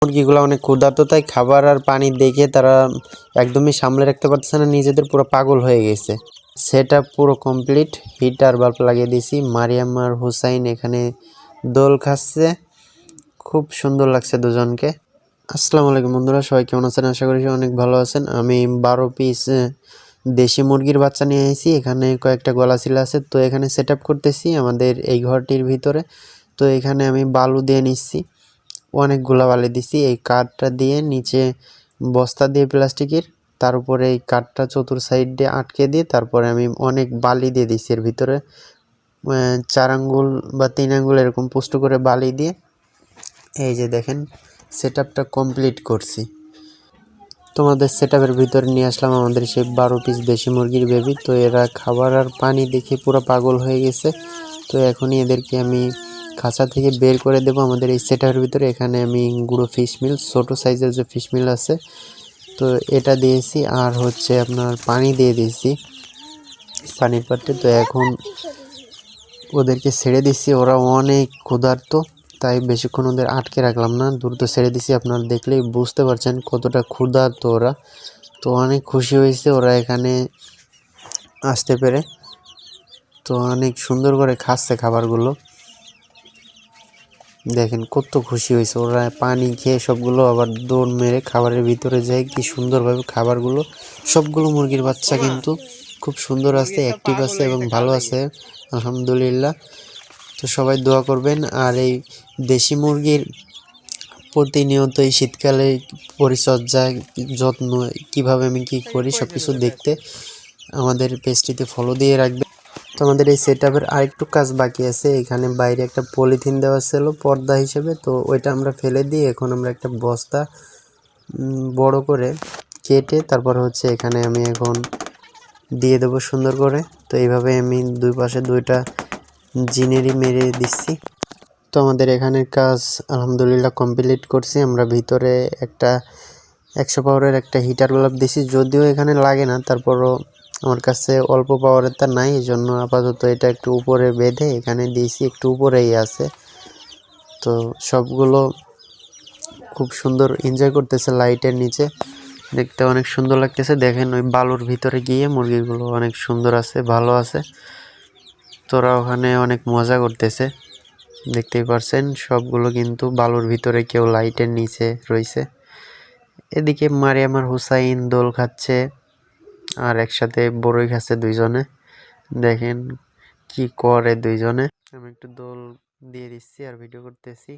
মুরগিগুলো অনেক ক্ষুধার্ত, তাই খাবার আর পানি দেখে তারা একদমই সামলে রাখতে পারতেছে না, নিজেদের পুরো পাগল হয়ে গেছে। সেটা পুরো কমপ্লিট, হিটার বাল্ব লাগিয়ে দিয়েছি। মারিয়াম আর হুসাইন এখানে দোল খাচ্ছে, খুব সুন্দর লাগছে দুজনকে। আসসালামু আলাইকুম বন্ধুরা, সবাই কেমন আছেন? আশা করি অনেক ভালো আছেন। আমি 12 পিস দেশি মুরগির বাচ্চা নিয়ে এসেছি। এখানে কয়েকটা গলাচিলা আছে, তো এখানে সেট আপ করতেছি আমাদের এই ঘরটির ভিতরে। তো এখানে আমি বালু দিয়ে নিচ্ছি, অনেকগুলা বালি দিছি। এই কাঠটা দিয়ে নিচে বস্তা দিয়ে প্লাস্টিকের, তার উপরে এই কাঠটা চতুর সাইড দিয়ে আটকে দিয়ে তারপরে আমি অনেক বালি দিয়ে দিচ্ছি এর ভিতরে। 4 আঙ্গুল বা 3 আঙ্গুল এরকম পুষ্ট করে বালি দিয়ে এই যে দেখেন সেট আপটা কমপ্লিট করছি। তোমাদের সেট আপের ভিতরে নিয়ে আসলাম আমাদের সেই 12 পিস দেশি মুরগির বেবি। তো এরা খাবার আর পানি দেখে পুরো পাগল হয়ে গেছে। তো এখনই এদেরকে আমি খাঁচা থেকে বের করে দেব আমাদের এই সেট আপের ভিতরে। এখানে আমি গুঁড়ো ফিশ মিল, ছোটো সাইজের যে ফিশ মিল আছে, তো এটা দিয়েছি। আর হচ্ছে আপনার পানি দিয়ে দিয়েছি পানির পাত্রে। তো এখন ওদেরকে ছেড়ে দিচ্ছি, ওরা অনেক ক্ষুধার্ত, তাই বেশিক্ষণ ওদের আটকে রাখলাম না, দ্রুত ছেড়ে দিছি। আপনারা দেখলেই বুঝতে পারছেন কতটা ক্ষুধার্ত ওরা। তো অনেক খুশি হয়েছে ওরা এখানে আসতে পেরে। তো অনেক সুন্দর করে খাচ্ছে খাবারগুলো, দেখেন কত খুশি হয়েছে ওরা। পানি খেয়ে সবগুলো আবার দৌড় মেরে খাবারের ভিতরে যায়, কি সুন্দরভাবে খাবারগুলো। সবগুলো মুরগির বাচ্চা কিন্তু খুব সুন্দর আছে, অ্যাক্টিভ আছে এবং ভালো আছে আলহামদুলিল্লাহ। তো সবাই দোয়া করবেন। আর এই দেশি মুরগির প্রতিনিয়ত এই শীতকালে পরিচর্যা, যত্ন কিভাবে আমি কি করি সব কিছু দেখতে আমাদের পেজটিতে ফলো দিয়ে রাখবেন। তো আমাদের এই সেট আপের আরেকটু কাজ বাকি আছে। এখানে বাইরে একটা পলিথিন দেওয়া ছিল পর্দা হিসেবে, তো ওইটা আমরা ফেলে দিয়ে এখন আমরা একটা বস্তা বড় করে কেটে তারপর হচ্ছে এখানে আমি এখন দিয়ে দেবো সুন্দর করে। তো এইভাবে আমি দুই পাশে দুইটা জিনেরি মেরে দিচ্ছি। তো আমাদের এখানের কাজ আলহামদুলিল্লাহ কমপ্লিট করছি। আমরা ভিতরে একটা 100 পাওয়ারের একটা হিটার বাল্ব দিছি, যদিও এখানে লাগে না, তারপরও আমার কাছে অল্প পাওয়ারের তা নাই, এই জন্য আপাতত এটা একটু উপরে বেঁধে এখানে দিয়েছি, একটু উপরেই আছে। তো সবগুলো খুব সুন্দর এনজয় করতেছে লাইটের নিচে, দেখতে অনেক সুন্দর লাগতেছে। দেখেন ওই বালুর ভিতরে গিয়ে মুরগিগুলো অনেক সুন্দর আছে, ভালো আছে। তোরা ওখানে অনেক মজা করতেছে, দেখতেই পারছেন সবগুলো কিন্তু বালুর ভিতরে, কেউ লাইটের নিচে রয়েছে। এদিকে মারিয়াম আর হুসাইন দোল খাচ্ছে আর একসাথে বড়ই খাচ্ছে দুইজনে, দেখেন কি করে দুইজনে। আমি একটু দোল দিয়ে দিচ্ছি আর ভিডিও করতেছি।